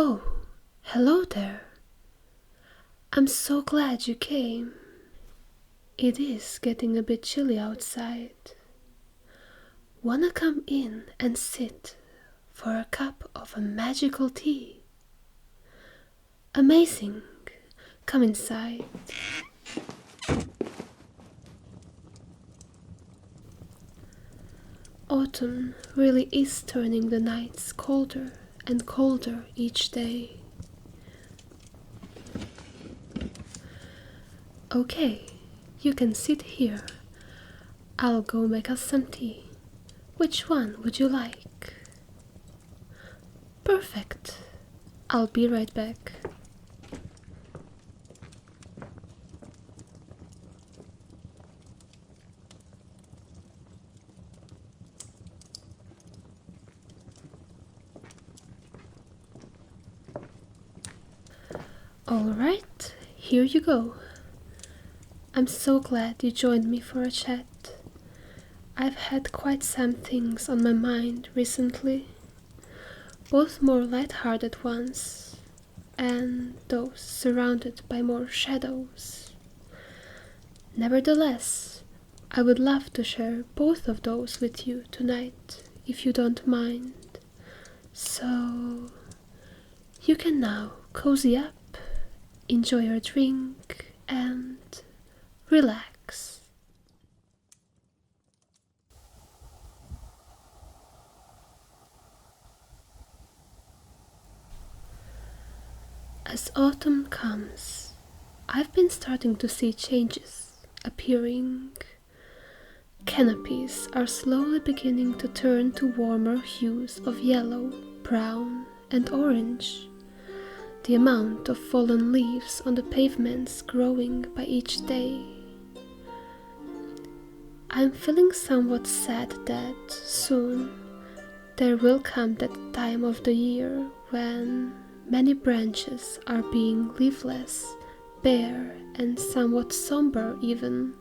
Oh, hello there. I'm so glad you came. It is getting a bit chilly outside. Wanna come in and sit for a cup of a magical tea? Amazing. Come inside. Autumn really is turning the nights colder and colder each day. Okay, you can sit here. I'll go make us some tea. Which one would you like? Perfect. I'll be right back. Alright, here you go. I'm so glad you joined me for a chat. I've had quite some things on my mind recently, both more lighthearted ones and those surrounded by more shadows. Nevertheless, I would love to share both of those with you tonight, if you don't mind. So, you can now cozy up, enjoy your drink, and relax. As autumn comes, I've been starting to see changes appearing. Canopies are slowly beginning to turn to warmer hues of yellow, brown, and orange. The amount of fallen leaves on the pavements growing by each day. I'm feeling somewhat sad that soon there will come that time of the year when many branches are being leafless, bare, and somewhat somber even.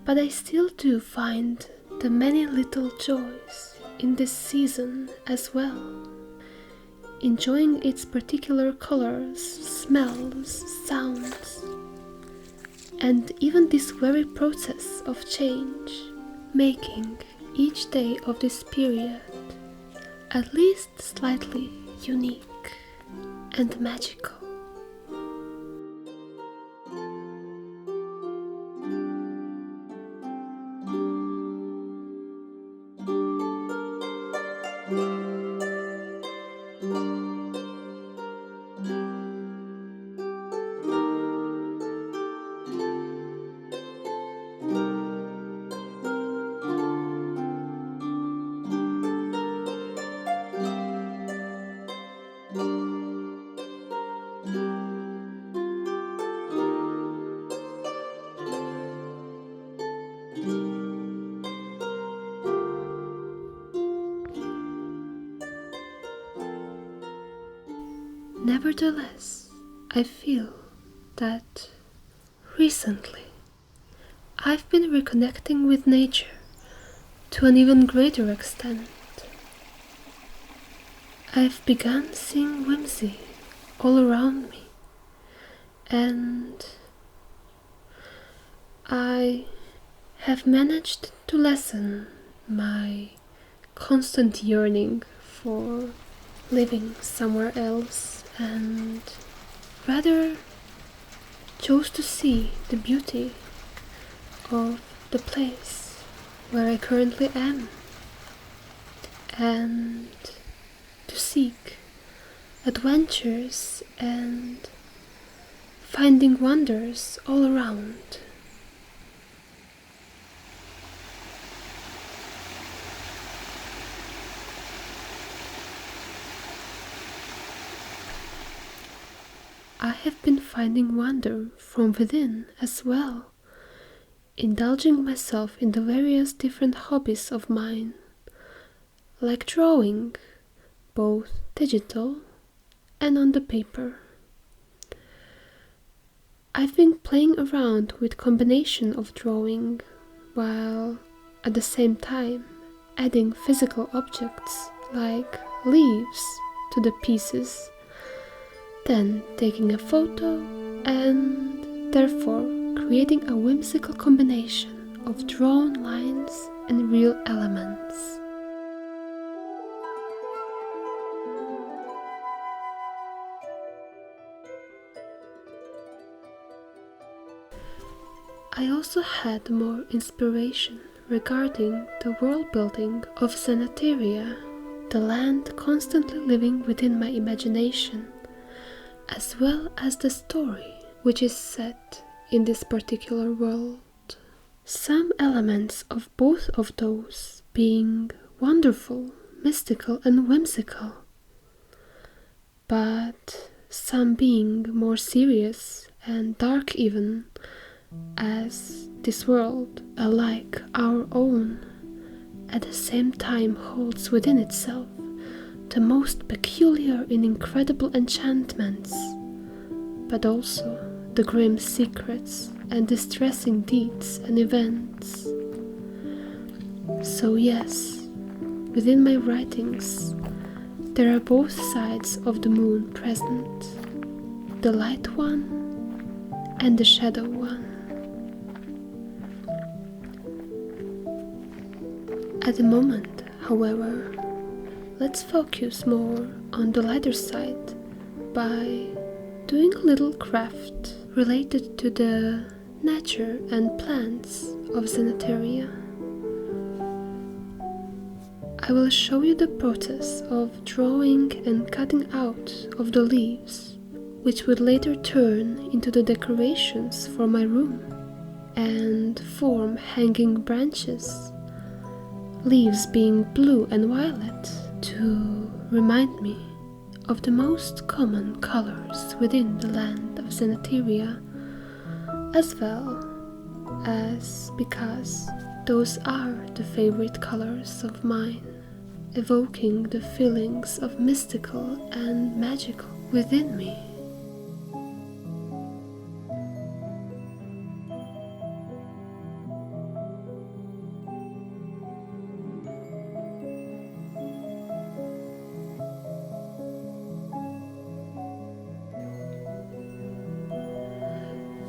But I still do find the many little joys in this season as well. Enjoying its particular colors, smells, sounds, and even this very process of change, making each day of this period at least slightly unique and magical. Nevertheless, I feel that recently I've been reconnecting with nature to an even greater extent. I've begun seeing whimsy all around me, and I have managed to lessen my constant yearning for living somewhere else and rather chose to see the beauty of the place where I currently am and to seek adventures and finding wonders all around. I have been finding wonder from within as well, indulging myself in the various different hobbies of mine, like drawing, both digital and on the paper. I've been playing around with combination of drawing, while at the same time adding physical objects like leaves, to the pieces, then taking a photo and therefore creating a whimsical combination of drawn lines and real elements. I also had more inspiration regarding the world building of Xanateria, the land constantly living within my imagination, as well as the story which is set in this particular world. Some elements of both of those being wonderful, mystical and whimsical, but some being more serious and dark even, as this world, alike our own, at the same time holds within itself the most peculiar and incredible enchantments, but also the grim secrets and distressing deeds and events. So yes, within my writings there are both sides of the moon present, the light one and the shadow one. At the moment, however, let's focus more on the lighter side by doing a little craft related to the nature and plants of Xanateria. I will show you the process of drawing and cutting out of the leaves, which would later turn into the decorations for my room and form hanging branches, leaves being blue and violet to remind me of the most common colors within the land of Xanateria, as well as because those are the favorite colors of mine, evoking the feelings of mystical and magical within me.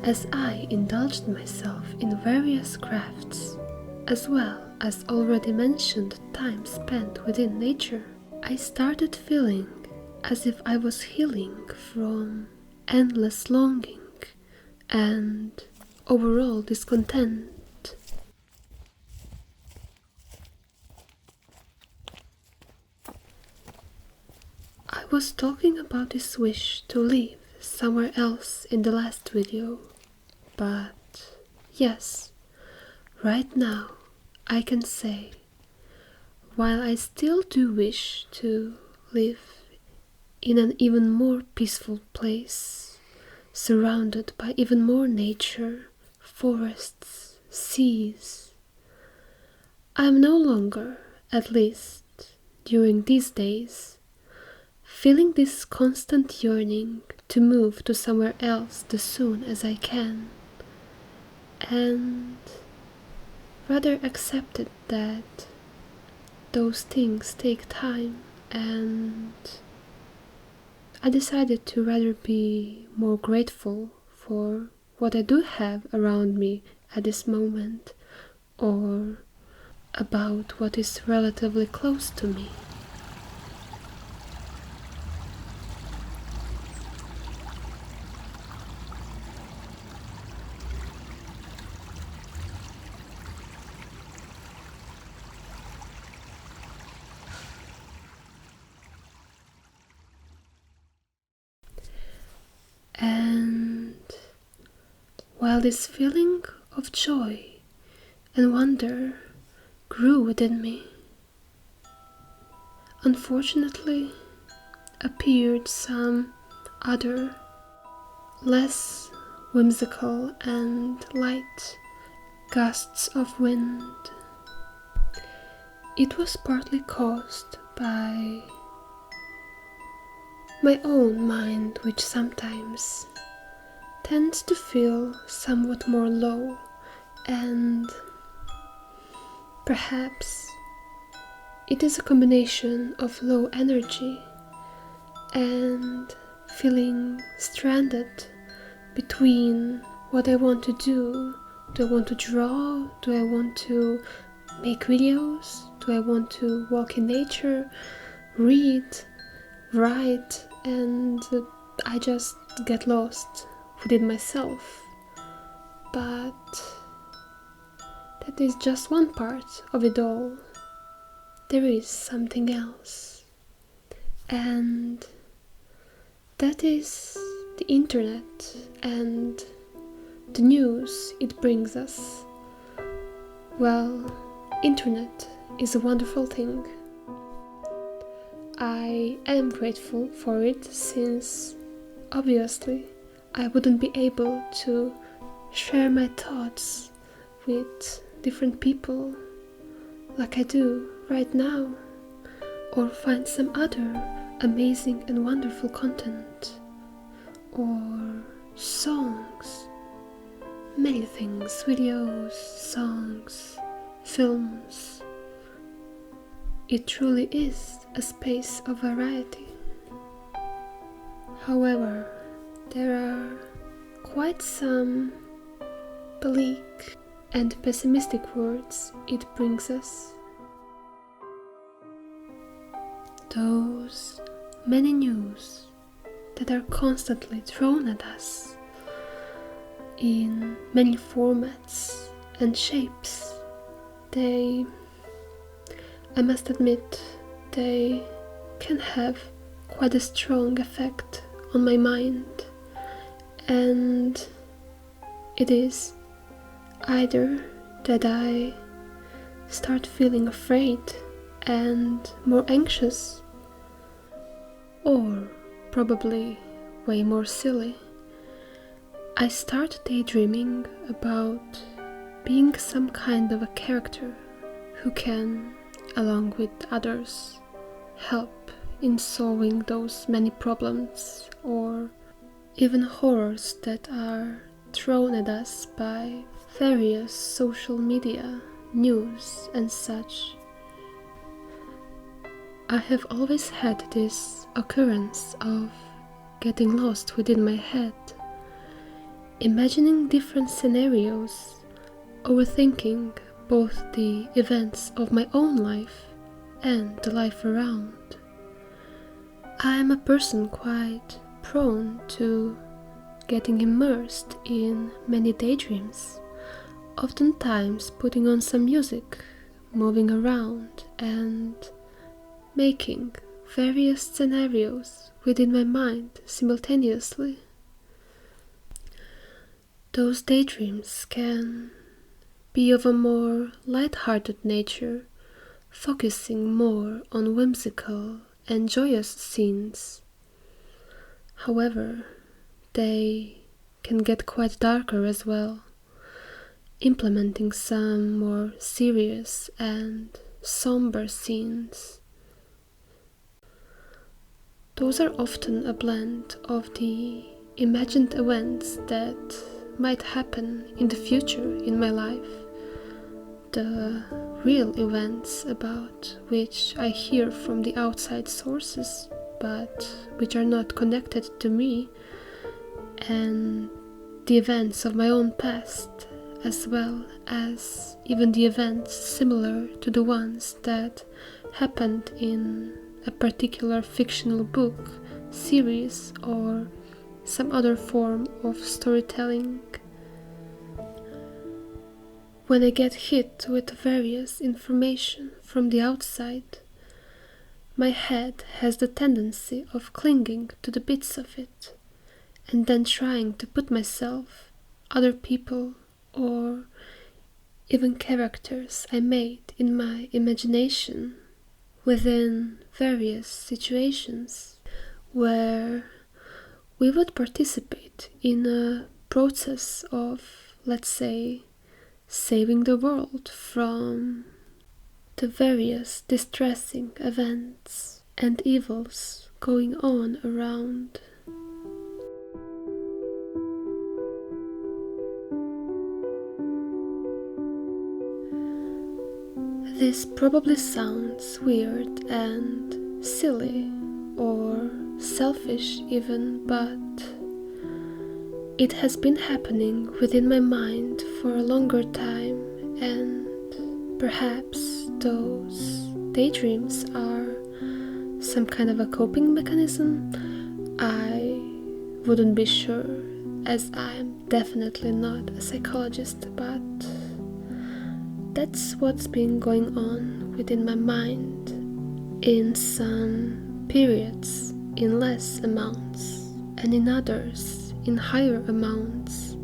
As I indulged myself in various crafts, as well as already mentioned time spent within nature, I started feeling as if I was healing from endless longing and overall discontent. I was talking about this wish to live somewhere else in the last video, but yes, right now I can say, while I still do wish to live in an even more peaceful place, surrounded by even more nature, forests, seas, I am no longer, at least during these days, feeling this constant yearning to move to somewhere else as soon as I can, and rather accepted that those things take time, and I decided to rather be more grateful for what I do have around me at this moment, or about what is relatively close to me. And while this feeling of joy and wonder grew within me, unfortunately appeared some other, less whimsical and light gusts of wind. It was partly caused by my own mind, which sometimes tends to feel somewhat more low, and perhaps it is a combination of low energy and feeling stranded between what I want to do. Do I want to draw? Do I want to make videos? Do I want to walk in nature, read, write? And I just get lost within myself. But that is just one part of it all. There is something else. And that is the internet and the news it brings us. Well, internet is a wonderful thing. I am grateful for it, since obviously I wouldn't be able to share my thoughts with different people like I do right now, or find some other amazing and wonderful content, or songs, many things, videos, songs, films. It truly is a space of variety. However, there are quite some bleak and pessimistic words it brings us. Those many news that are constantly thrown at us in many formats and shapes. I must admit, they can have quite a strong effect on my mind, and it is either that I start feeling afraid and more anxious, or probably way more silly, I start daydreaming about being some kind of a character who can, along with others, help in solving those many problems or even horrors that are thrown at us by various social media, news and such. I have always had this occurrence of getting lost within my head, imagining different scenarios, overthinking both the events of my own life and the life around. I am a person quite prone to getting immersed in many daydreams, oftentimes putting on some music, moving around and making various scenarios within my mind simultaneously. Those daydreams can be of a more lighthearted nature, focusing more on whimsical and joyous scenes. However, they can get quite darker as well, implementing some more serious and somber scenes. Those are often a blend of the imagined events that might happen in the future in my life, the real events about which I hear from the outside sources but which are not connected to me, and the events of my own past, as well as even the events similar to the ones that happened in a particular fictional book, series, or some other form of storytelling. When I get hit with various information from the outside, my head has the tendency of clinging to the bits of it, and then trying to put myself, other people, or even characters I made in my imagination within various situations where we would participate in a process of, let's say, saving the world from the various distressing events and evils going on around. This probably sounds weird and silly, or selfish even, but it has been happening within my mind for a longer time, and perhaps those daydreams are some kind of a coping mechanism. I wouldn't be sure, as I'm definitely not a psychologist, but that's what's been going on within my mind, in some periods in less amounts, and in others in higher amounts.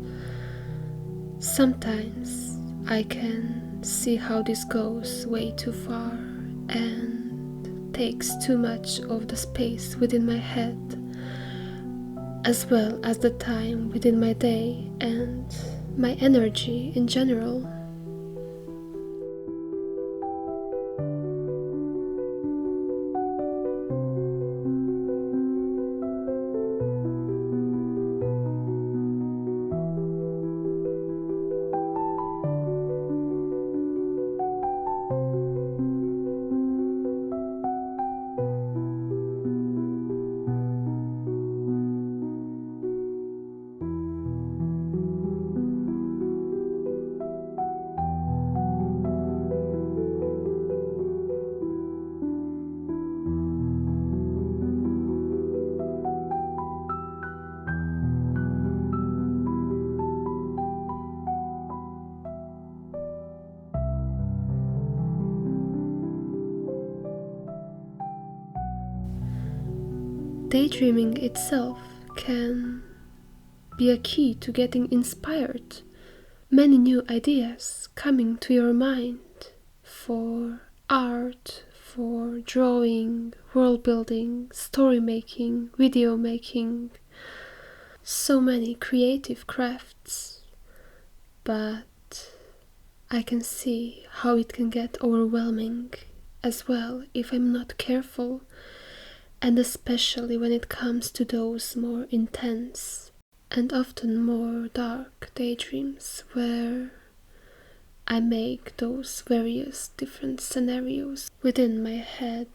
Sometimes I can see how this goes way too far and takes too much of the space within my head, as well as the time within my day and my energy in general. Daydreaming itself can be a key to getting inspired, many new ideas coming to your mind for art, for drawing, world building, story making, video making, so many creative crafts. But I can see how it can get overwhelming as well if I'm not careful, and especially when it comes to those more intense and often more dark daydreams where I make those various different scenarios within my head.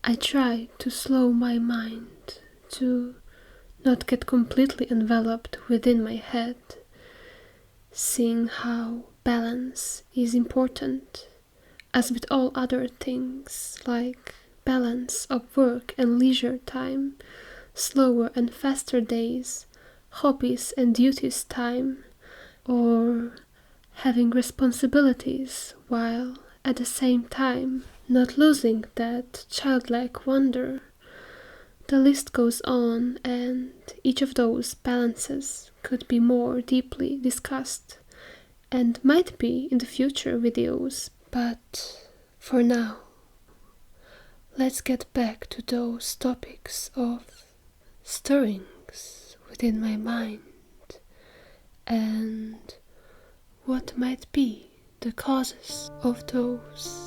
I try to slow my mind, to not get completely enveloped within my head, seeing how balance is important, as with all other things, like balance of work and leisure time, slower and faster days, hobbies and duties time, or having responsibilities while at the same time not losing that childlike wonder. The list goes on, and each of those balances could be more deeply discussed and might be in the future videos. But for now, let's get back to those topics of stirrings within my mind and what might be the causes of those.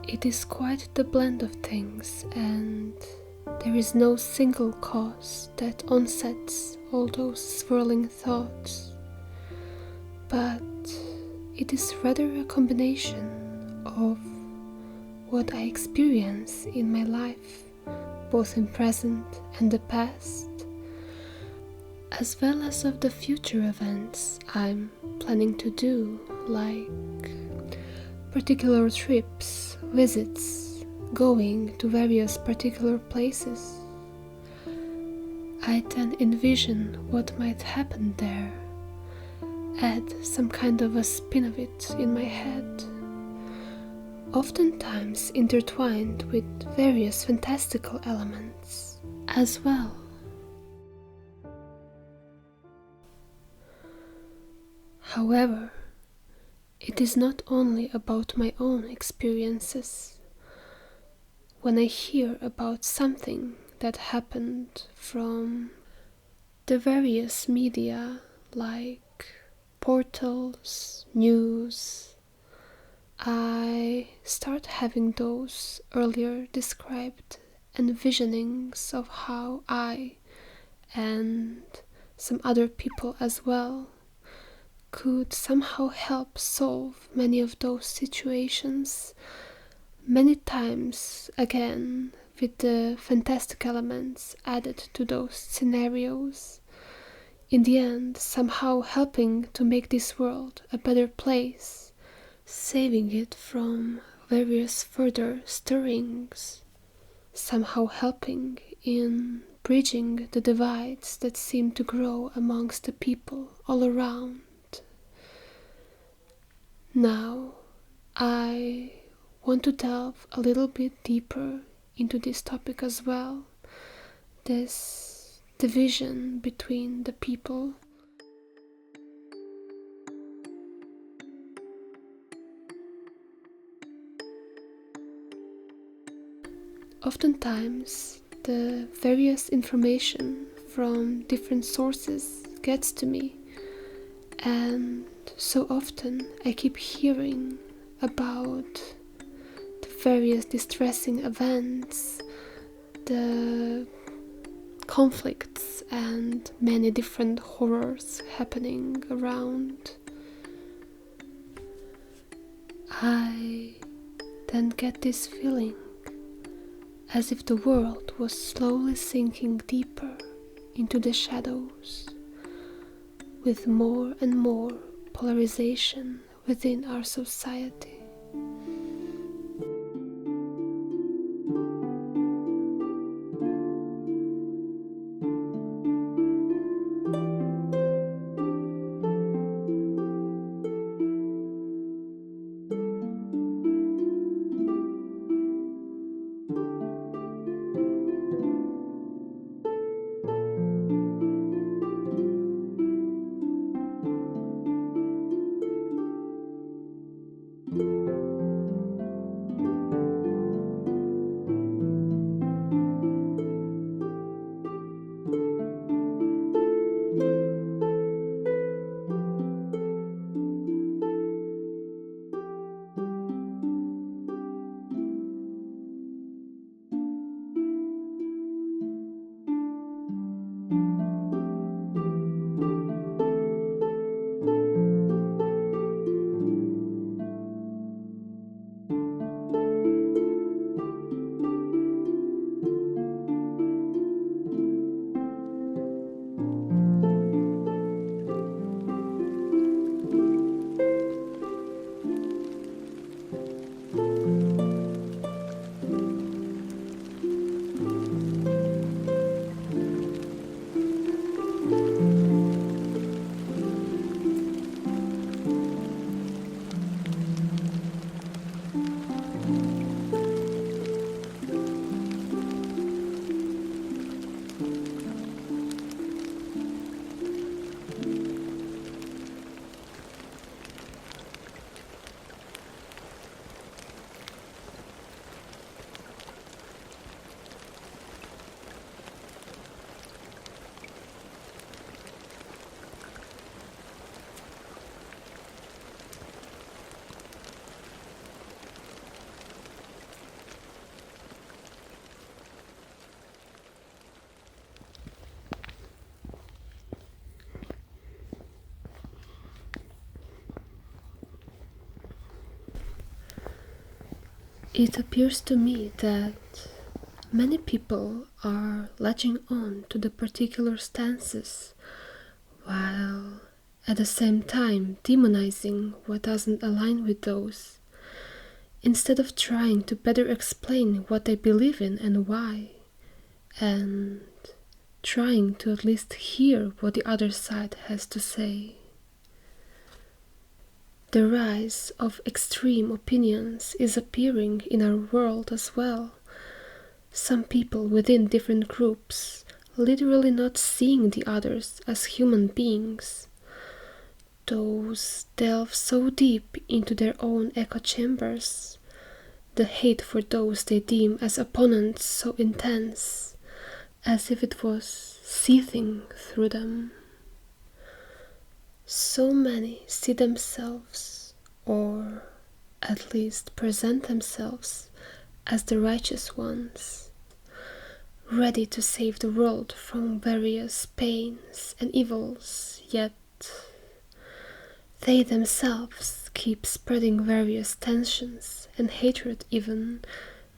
It is quite the blend of things, and there is no single cause that onsets all those swirling thoughts, but it is rather a combination of what I experience in my life, both in present and the past, as well as of the future events I'm planning to do, like particular trips, visits, going to various particular places. I then envision what might happen there, add some kind of a spin of it in my head, oftentimes intertwined with various fantastical elements as well. However, it is not only about my own experiences. When I hear about something that happened from the various media like portals, news, I start having those earlier described envisionings of how I and some other people as well could somehow help solve many of those situations, many times again with the fantastic elements added to those scenarios, in the end somehow helping to make this world a better place, saving it from various further stirrings, somehow helping in bridging the divides that seem to grow amongst the people all around. Now, I want to delve a little bit deeper into this topic as well, this division between the people. Oftentimes, the various information from different sources gets to me, and so often I keep hearing about the various distressing events, the conflicts and many different horrors happening around. I then get this feeling as if the world was slowly sinking deeper into the shadows, with more and more polarization within our society. It appears to me that many people are latching on to the particular stances, while at the same time demonizing what doesn't align with those, instead of trying to better explain what they believe in and why, and trying to at least hear what the other side has to say. The rise of extreme opinions is appearing in our world as well. Some people within different groups literally not seeing the others as human beings. Those delve so deep into their own echo chambers, the hate for those they deem as opponents so intense, as if it was seething through them. So many see themselves, or at least present themselves, as the righteous ones, ready to save the world from various pains and evils, yet they themselves keep spreading various tensions and hatred, even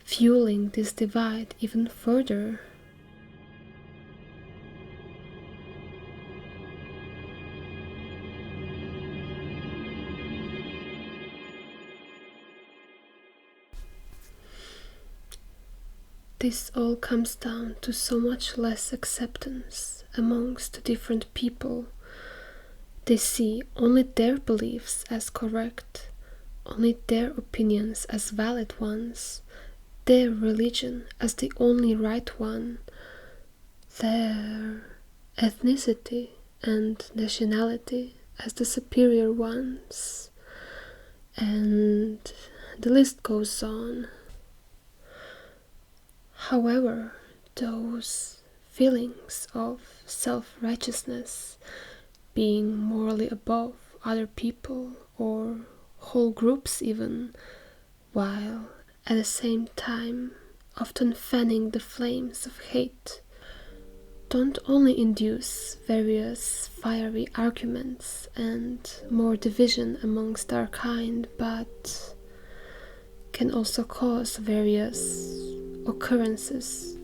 fueling this divide even further. This all comes down to so much less acceptance amongst different people. They see only their beliefs as correct, only their opinions as valid ones, their religion as the only right one, their ethnicity and nationality as the superior ones, and the list goes on. However, those feelings of self-righteousness, being morally above other people or whole groups even, while at the same time often fanning the flames of hate, don't only induce various fiery arguments and more division amongst our kind, but can also cause various occurrences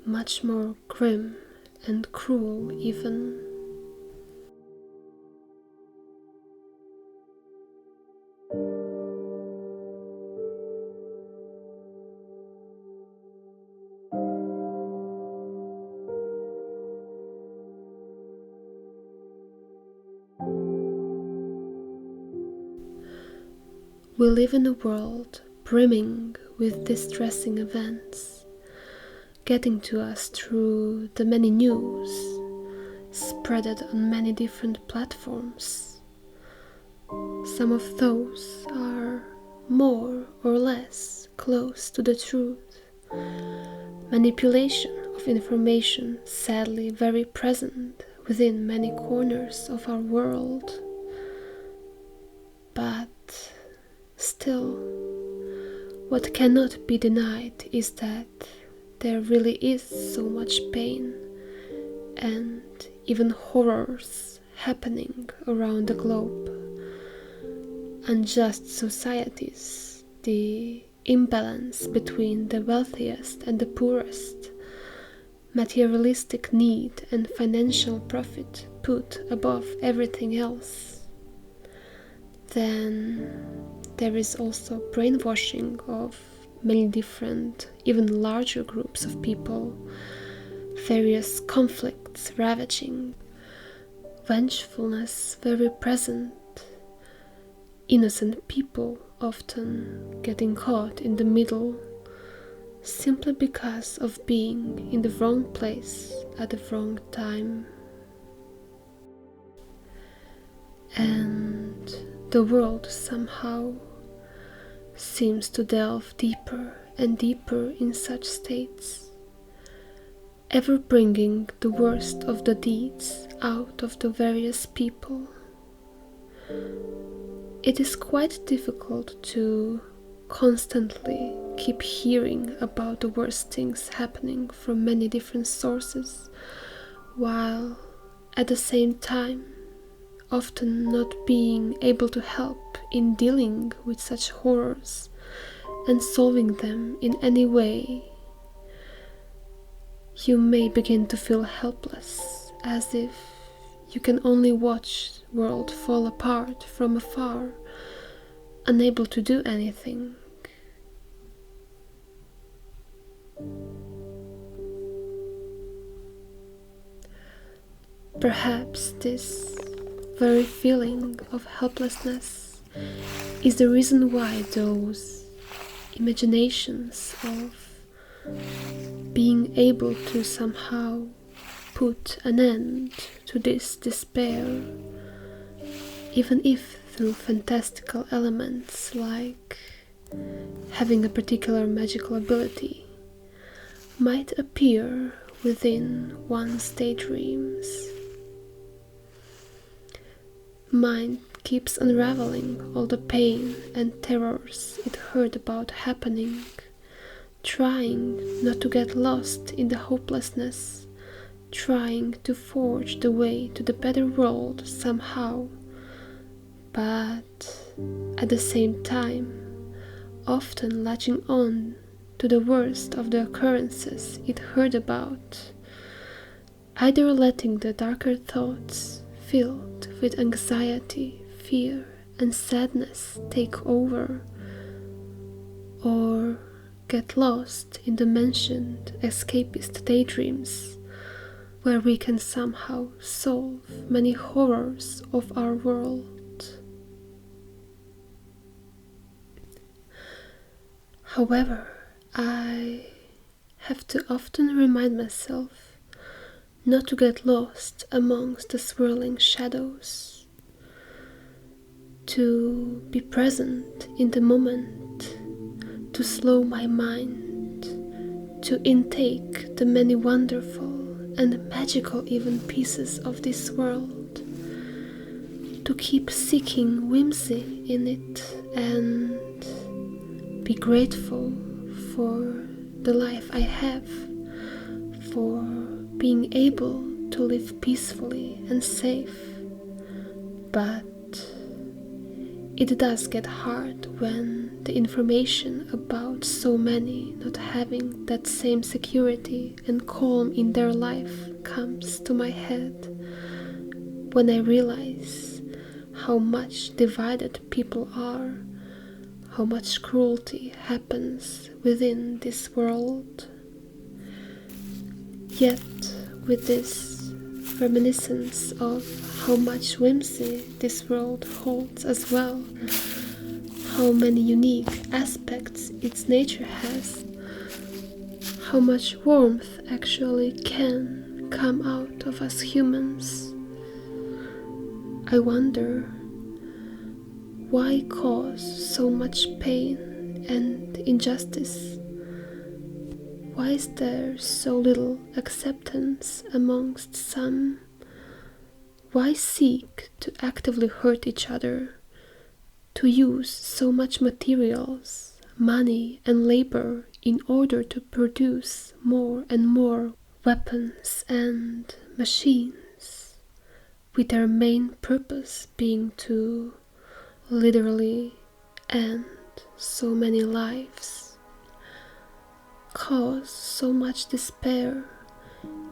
much more grim and cruel even. We live in a world brimming with distressing events, getting to us through the many news, spreaded on many different platforms. Some of those are more or less close to the truth. Manipulation of information sadly very present within many corners of our world. But still, what cannot be denied is that there really is so much pain and even horrors happening around the globe. Unjust societies, the imbalance between the wealthiest and the poorest, materialistic need and financial profit put above everything else. Then there is also brainwashing of many different, even larger groups of people, various conflicts ravaging, vengefulness very present, innocent people often getting caught in the middle simply because of being in the wrong place at the wrong time. And the world somehow seems to delve deeper and deeper in such states, ever bringing the worst of the deeds out of the various people. It is quite difficult to constantly keep hearing about the worst things happening from many different sources, while at the same time often not being able to help in dealing with such horrors and solving them in any way. You may begin to feel helpless, as if you can only watch the world fall apart from afar, unable to do anything. Perhaps this very feeling of helplessness is the reason why those imaginations of being able to somehow put an end to this despair, even if through fantastical elements like having a particular magical ability, might appear within one's daydreams. Mind keeps unraveling all the pain and terrors it heard about happening, trying not to get lost in the hopelessness, trying to forge the way to the better world somehow, but at the same time, often latching on to the worst of the occurrences it heard about, either letting the darker thoughts filled with anxiety, fear, and sadness take over, or get lost in the mentioned escapist daydreams, where we can somehow solve many horrors of our world. However, I have to often remind myself not to get lost amongst the swirling shadows, to be present in the moment, to slow my mind, to intake the many wonderful and magical even pieces of this world, to keep seeking whimsy in it and be grateful for the life I have, for being able to live peacefully and safe. But it does get hard when the information about so many not having that same security and calm in their life comes to my head, when I realize how much divided people are, how much cruelty happens within this world. Yet, with this reminiscence of how much whimsy this world holds as well, how many unique aspects its nature has, how much warmth actually can come out of us humans, I wonder, why cause so much pain and injustice? Why is there so little acceptance amongst some? Why seek to actively hurt each other, to use so much materials, money and labor in order to produce more and more weapons and machines, with their main purpose being to literally end so many lives, cause so much despair,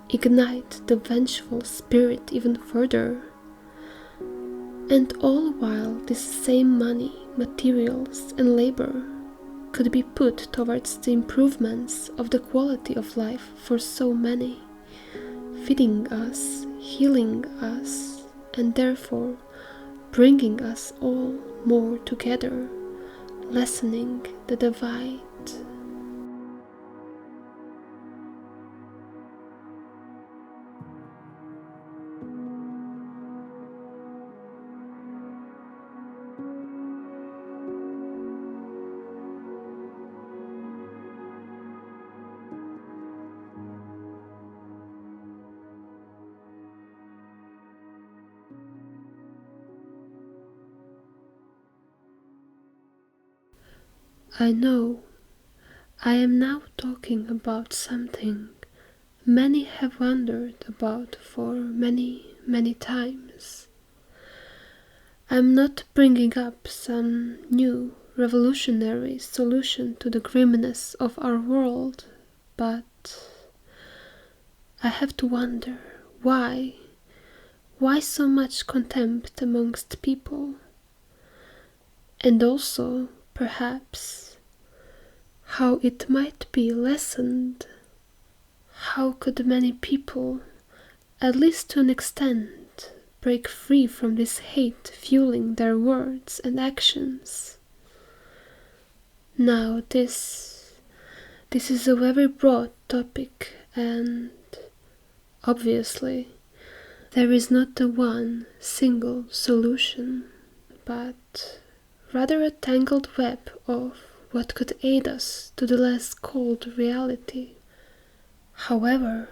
ignite the vengeful spirit even further, and all while this same money, materials and labor could be put towards the improvements of the quality of life for so many, feeding us, healing us, and therefore bringing us all more together, lessening the divide. I know I am now talking about something many have wondered about for many, many times. I'm not bringing up some new revolutionary solution to the grimness of our world, but I have to wonder why so much contempt amongst people, and also perhaps how it might be lessened. How could many people, at least to an extent, break free from this hate fueling their words and actions? Now this is a very broad topic, and obviously there is not the one single solution, but rather a tangled web of what could aid us to the less cold reality. However,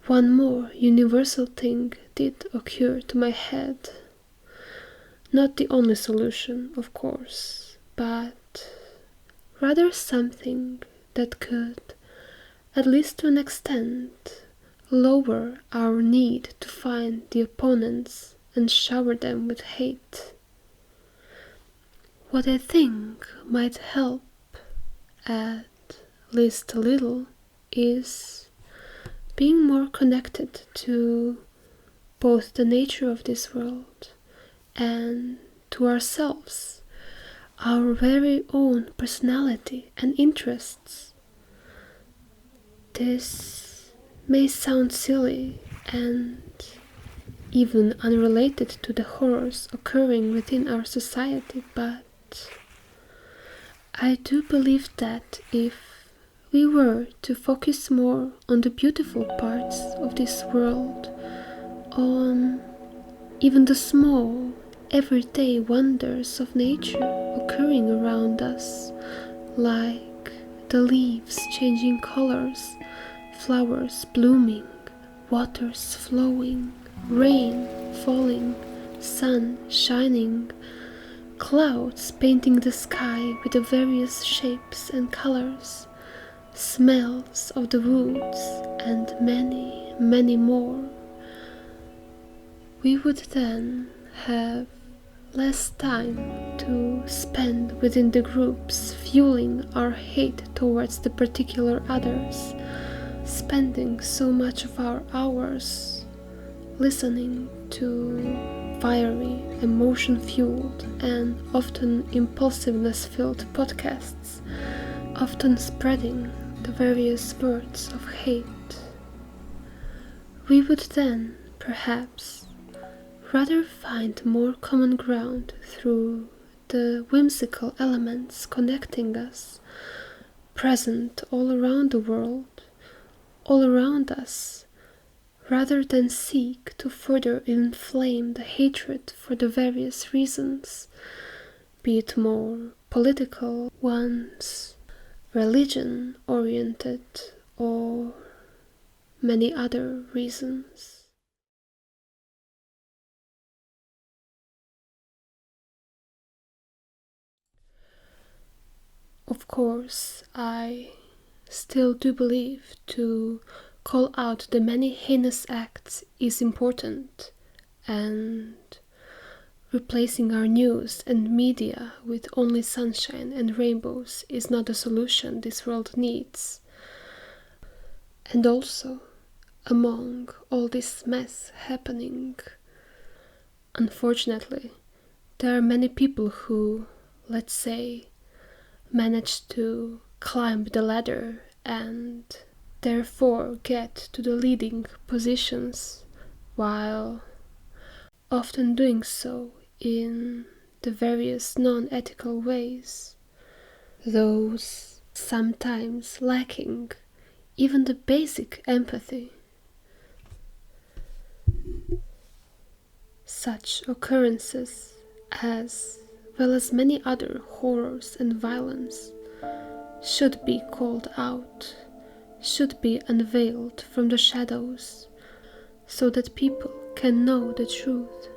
One more universal thing did occur to my head. Not the only solution, of course, but rather something that could, at least to an extent, lower our need to find the opponents and shower them with hate. What I think might help, at least a little, is being more connected to both the nature of this world and to ourselves, our very own personality and interests. This may sound silly and even unrelated to the horrors occurring within our society, but I do believe that if we were to focus more on the beautiful parts of this world, on even the small, everyday wonders of nature occurring around us, like the leaves changing colors, flowers blooming, waters flowing, rain falling, sun shining, clouds painting the sky with the various shapes and colors, smells of the woods, and many, many more, we would then have less time to spend within the groups fueling our hate towards the particular others, spending so much of our hours listening to fiery, emotion-fueled, and often impulsiveness-filled podcasts, often spreading the various words of hate. We would then, perhaps, rather find more common ground through the whimsical elements connecting us, present all around the world, all around us, rather than seek to further inflame the hatred for the various reasons, be it more political ones, religion-oriented, or many other reasons. Of course, I still do believe to call out the many heinous acts is important, and replacing our news and media with only sunshine and rainbows is not a solution this world needs. And also, among all this mess happening, unfortunately, there are many people who, let's say, manage to climb the ladder and therefore get to the leading positions, while often doing so in the various non-ethical ways, those sometimes lacking even the basic empathy. Such occurrences, as well as many other horrors and violence, should be called out, should be unveiled from the shadows, so that people can know the truth.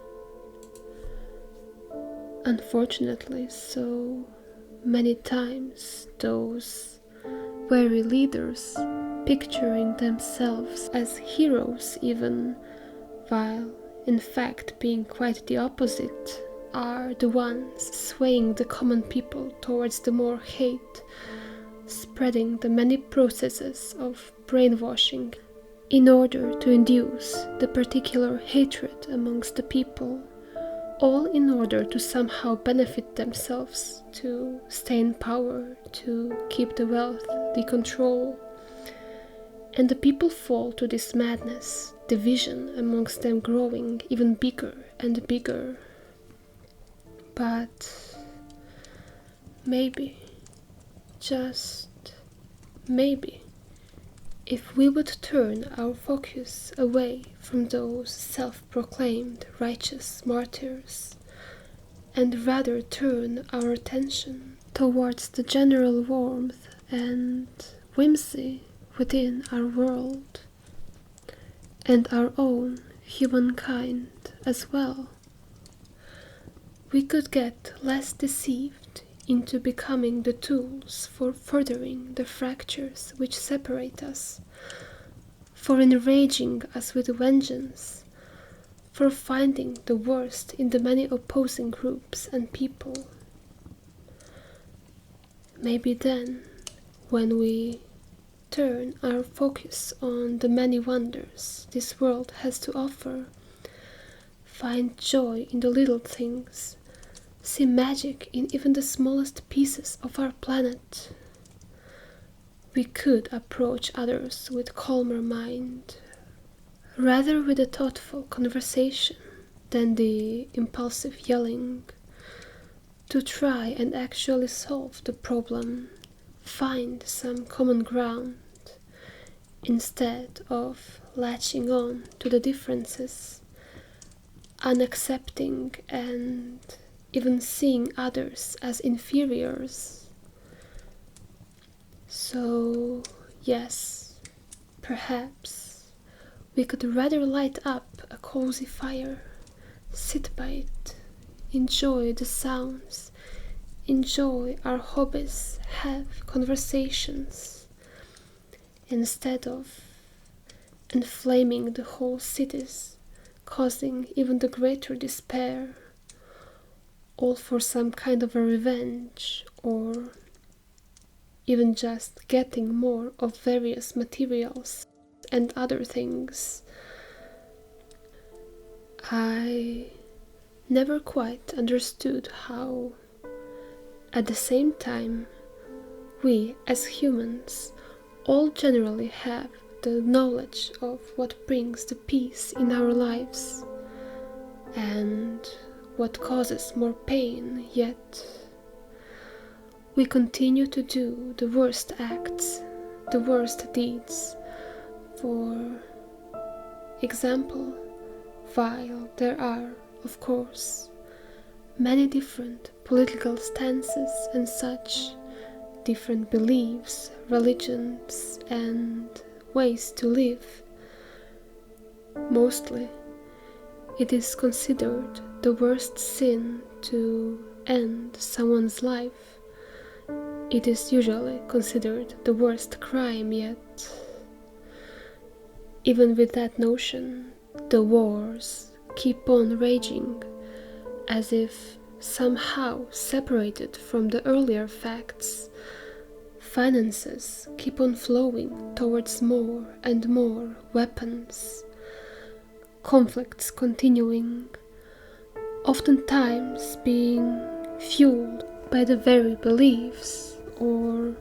Unfortunately, so many times those very leaders, picturing themselves as heroes even, while in fact being quite the opposite, are the ones swaying the common people towards the more hate, spreading the many processes of brainwashing in order to induce the particular hatred amongst the people, all in order to somehow benefit themselves, to stay in power, to keep the wealth, the control. And the people fall to this madness, division amongst them growing even bigger and bigger. But maybe, just maybe, if we would turn our focus away from those self-proclaimed righteous martyrs, and rather turn our attention towards the general warmth and whimsy within our world, and our own humankind as well. We could get less deceived into becoming the tools for furthering the fractures which separate us, for enraging us with vengeance, for finding the worst in the many opposing groups and people. Maybe then, when we turn our focus on the many wonders this world has to offer, find joy in the little things, see magic in even the smallest pieces of our planet, we could approach others with calmer mind, rather with a thoughtful conversation than the impulsive yelling, to try and actually solve the problem, find some common ground, instead of latching on to the differences, unaccepting and even seeing others as inferiors. So, yes, perhaps we could rather light up a cozy fire, sit by it, enjoy the sounds, enjoy our hobbies, have conversations, instead of inflaming the whole cities, causing even the greater despair, all for some kind of a revenge, or even just getting more of various materials and other things. I never quite understood how, at the same time, we as humans all generally have the knowledge of what brings the peace in our lives and what causes more pain, yet we continue to do the worst acts, the worst deeds. For example, while there are, of course, many different political stances and such, different beliefs, religions, and ways to live, mostly it is considered the worst sin to end someone's life. It is usually considered the worst crime, yet even with that notion, the wars keep on raging, as if somehow separated from the earlier facts. Finances keep on flowing towards more and more weapons, conflicts continuing, oftentimes being fueled by the very beliefs or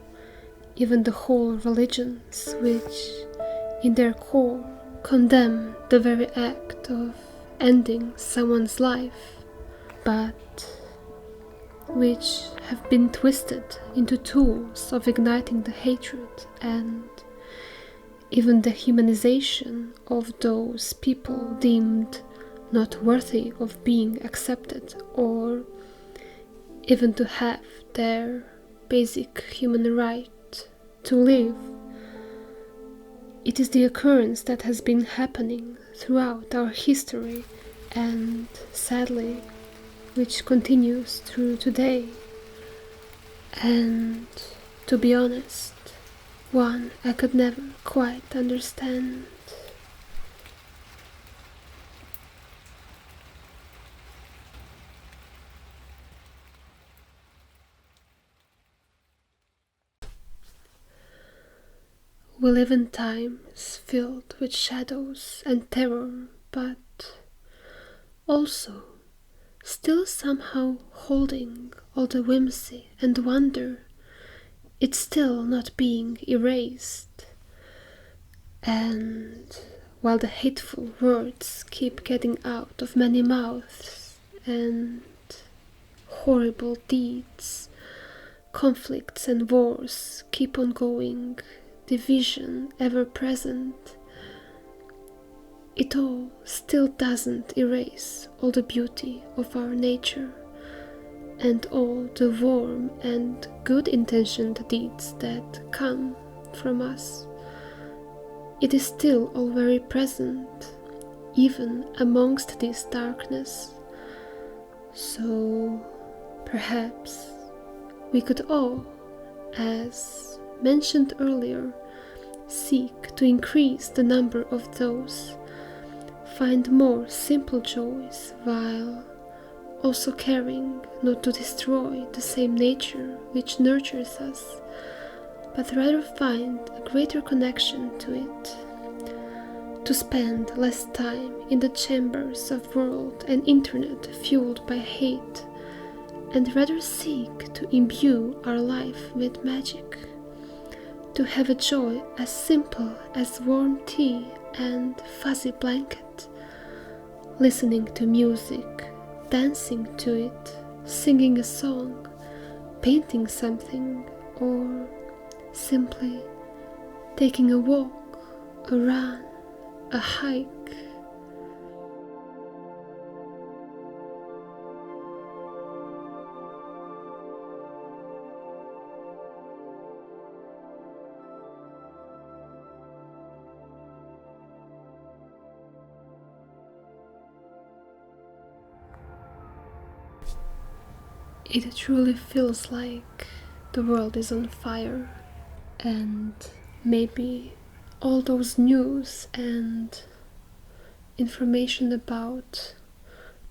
even the whole religions which in their core condemn the very act of ending someone's life, but which have been twisted into tools of igniting the hatred and even the humanization of those people deemed not worthy of being accepted or even to have their basic human right to live. It is the occurrence that has been happening throughout our history and, sadly, which continues through today. And, to be honest, one I could never quite understand. We live in times filled with shadows and terror, but also still somehow holding all the whimsy and wonder. It's still not being erased. And while the hateful words keep getting out of many mouths and horrible deeds, conflicts and wars keep on going, division ever present, it all still doesn't erase all the beauty of our nature and all the warm and good-intentioned deeds that come from us. it is still all very present, even amongst this darkness. So perhaps we could all, as mentioned earlier, seek to increase the number of those, find more simple joys, while also caring not to destroy the same nature which nurtures us, but rather find a greater connection to it, to spend less time in the chambers of world and internet fueled by hate, and rather seek to imbue our life with magic, to have a joy as simple as warm tea and fuzzy blanket, listening to music, dancing to it, singing a song, painting something, or simply taking a walk, a run, a hike. It truly feels like the world is on fire, and maybe all those news and information about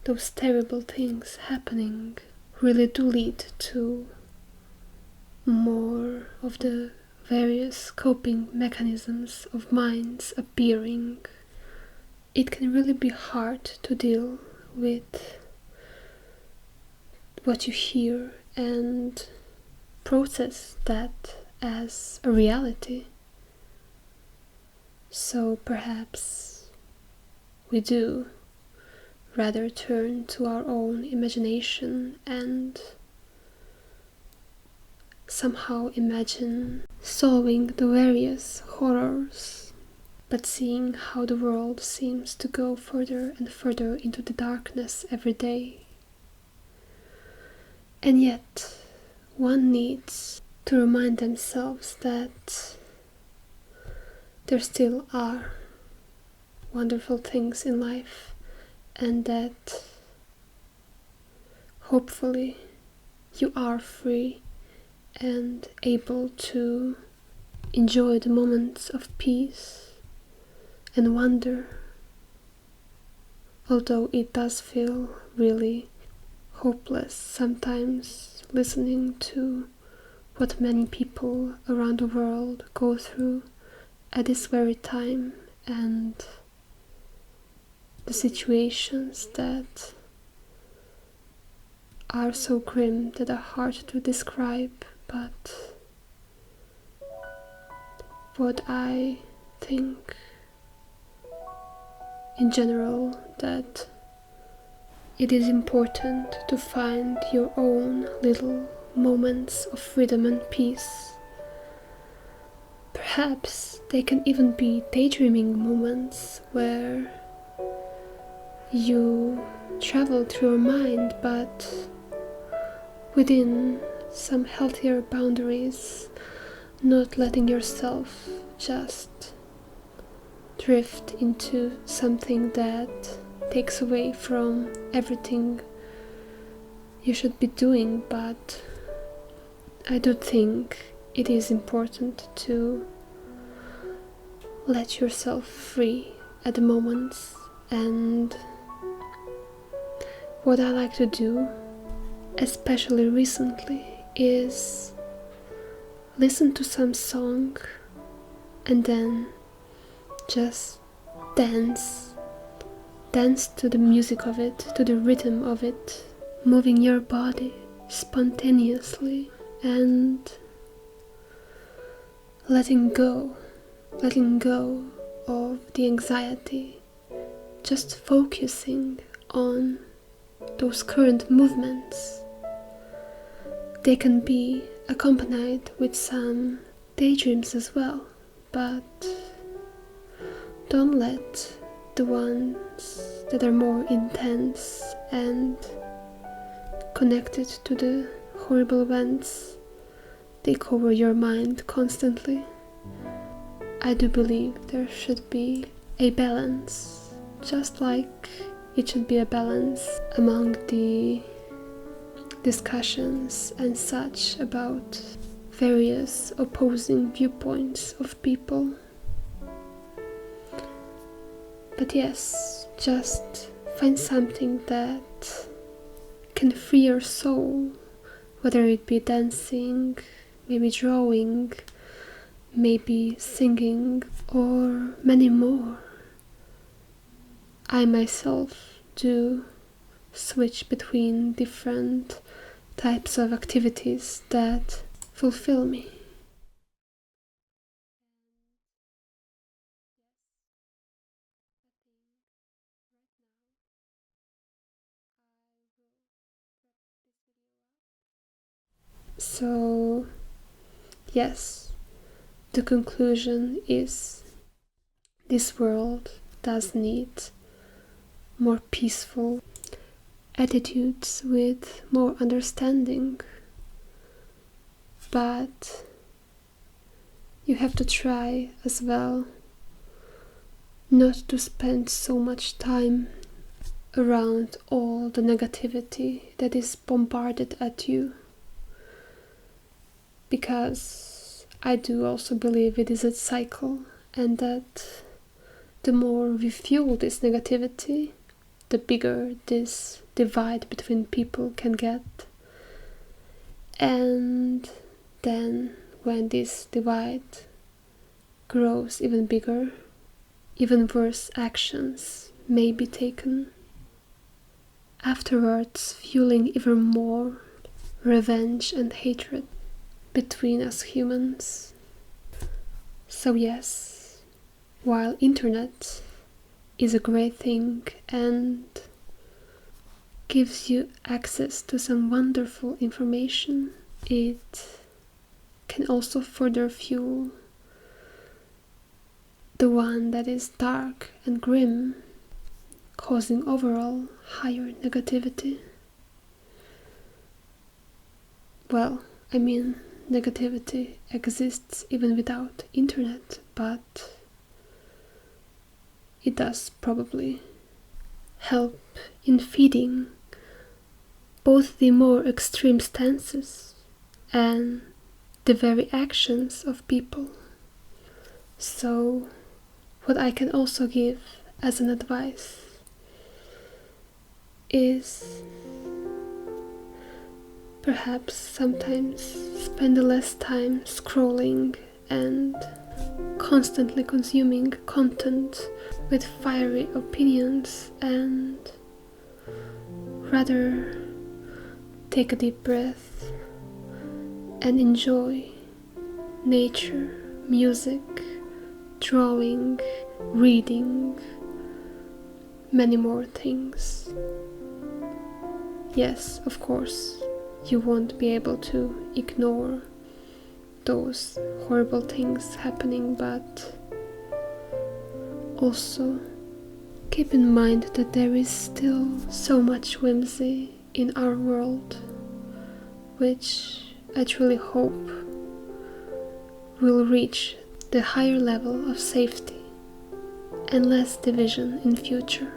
those terrible things happening really do lead to more of the various coping mechanisms of minds appearing. It can really be hard to deal with what you hear and process that as a reality. So perhaps we do rather turn to our own imagination and somehow imagine solving the various horrors, but seeing how the world seems to go further and further into the darkness every day. And yet, one needs to remind themselves that there still are wonderful things in life, and that hopefully you are free and able to enjoy the moments of peace and wonder, although it does feel really hopeless sometimes listening to what many people around the world go through at this very time, and the situations that are so grim that are hard to describe. But what I think in general, that it is important to find your own little moments of freedom and peace. Perhaps they can even be daydreaming moments where you travel through your mind, but within some healthier boundaries, not letting yourself just drift into something that takes away from everything you should be doing. But I do think it is important to let yourself free at the moments, and what I like to do, especially recently, is listen to some song and then just dance to the music of it, to the rhythm of it, moving your body spontaneously and letting go of the anxiety, just focusing on those current movements. They can be accompanied with some daydreams as well, but don't let the ones that are more intense and connected to the horrible events take over your mind constantly. I do believe there should be a balance, just like it should be a balance among the discussions and such about various opposing viewpoints of people. But yes, just find something that can free your soul, whether it be dancing, maybe drawing, maybe singing, or many more. I myself do switch between different types of activities that fulfill me. So, yes, the conclusion is this world does need more peaceful attitudes with more understanding, but you have to try as well not to spend so much time around all the negativity that is bombarded at you, because I do also believe it is a cycle, and that the more we fuel this negativity, the bigger this divide between people can get. And then when this divide grows even bigger, even worse actions may be taken, afterwards fueling even more revenge and hatred between us humans. So yes, while internet is a great thing and gives you access to some wonderful information, it can also further fuel the one that is dark and grim, causing overall higher negativity. Well, I mean, negativity exists even without internet, but it does probably help in feeding both the more extreme stances and the very actions of people. So, what I can also give as an advice is perhaps sometimes spend less time scrolling and constantly consuming content with fiery opinions, and rather take a deep breath and enjoy nature, music, drawing, reading, many more things. Yes, of course, you won't be able to ignore those horrible things happening, but also keep in mind that there is still so much whimsy in our world, which I truly hope will reach the higher level of safety and less division in future.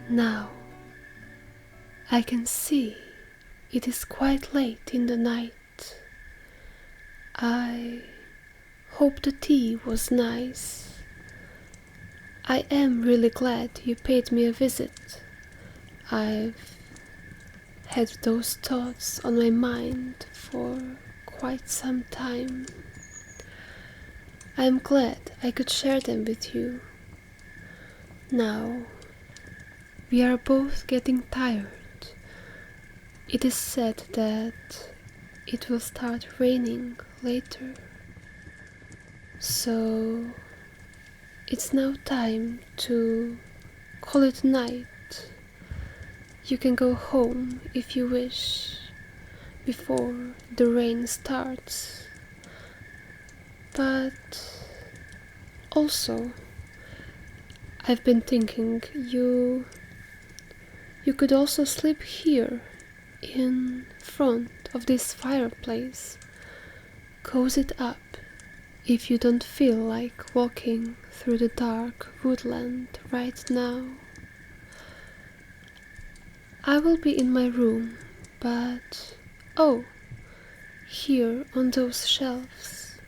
Now I can see it is quite late in the night. I hope the tea was nice. I am really glad you paid me a visit. I've had those thoughts on my mind for quite some time. I'm glad I could share them with you. Now, we are both getting tired. It is said that it will start raining later. So, it's now time to call it night. You can go home if you wish, before the rain starts. But also, I've been thinking you could also sleep here in front of this fireplace. Cozy it up if you don't feel like walking through the dark woodland right now. I will be in my room, but oh, here on those shelves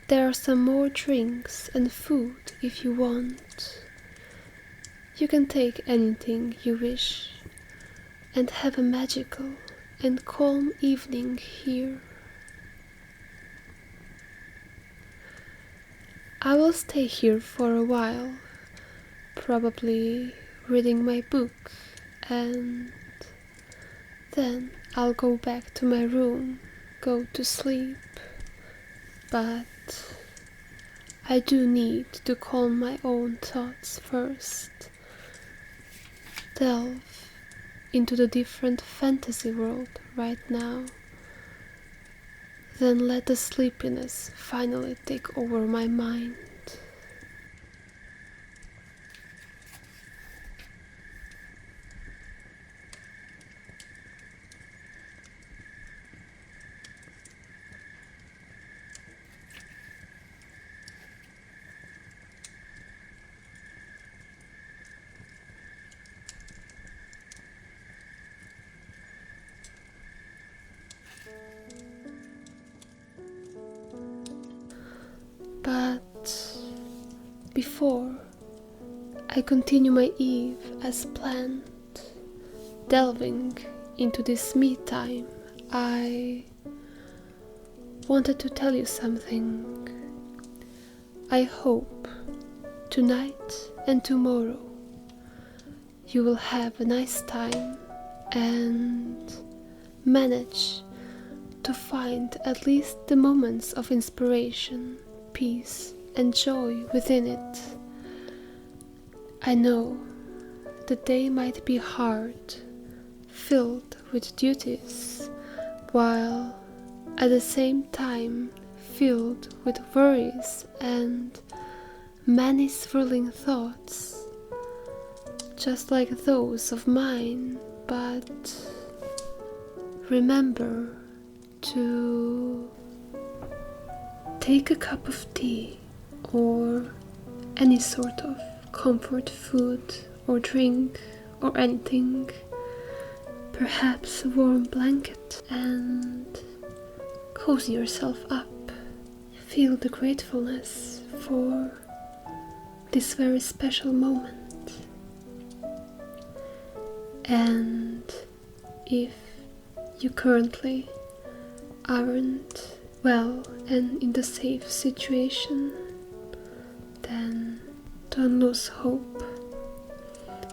there are some more drinks and food if you want. You can take anything you wish and have a magical and calm evening here. I will stay here for a while, probably reading my book, and then I'll go back to my room, go to sleep. But I do need to calm my own thoughts first, delve into the different fantasy world right now, then let the sleepiness finally take over my mind. But before I continue my eve as planned, delving into this me time, I wanted to tell you something. I hope tonight and tomorrow you will have a nice time and manage to find at least the moments of inspiration, peace and joy within it. I know the day might be hard, filled with duties, while at the same time filled with worries and many swirling thoughts, just like those of mine. But remember to take a cup of tea or any sort of comfort food or drink or anything, perhaps a warm blanket, and cozy yourself up. Feel the gratefulness for this very special moment. And if you currently aren't well and in the safe situation, then don't lose hope.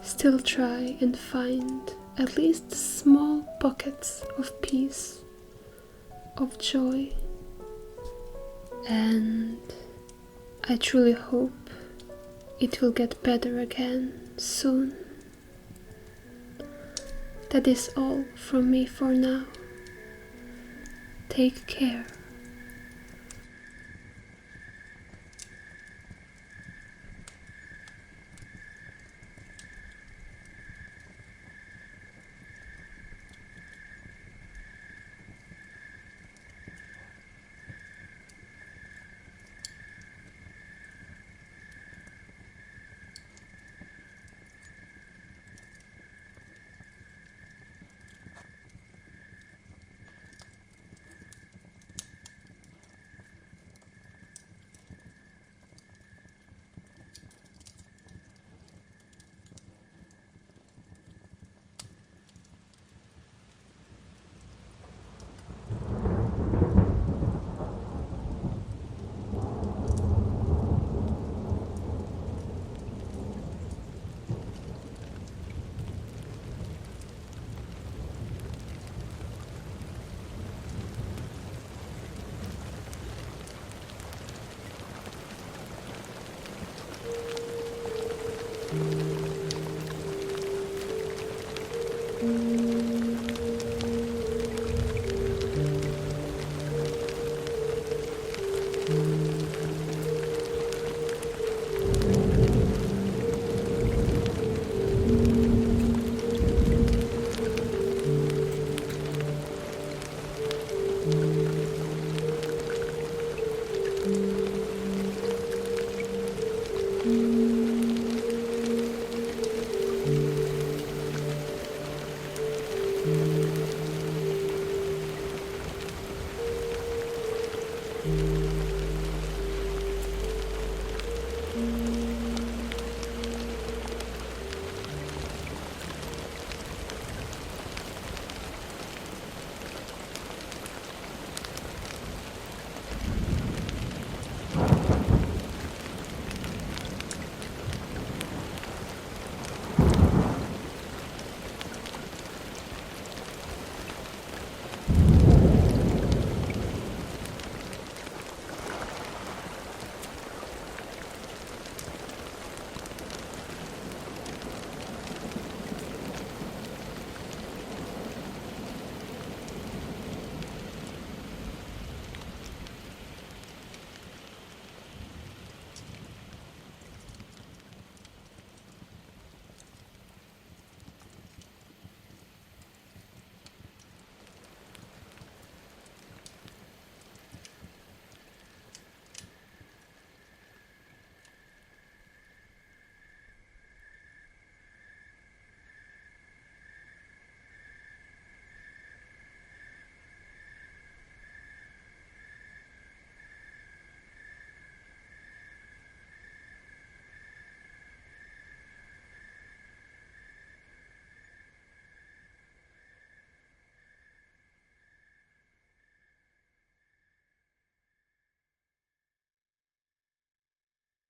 Still try and find at least small pockets of peace, of joy, and I truly hope it will get better again soon. That is all from me for now. Take care.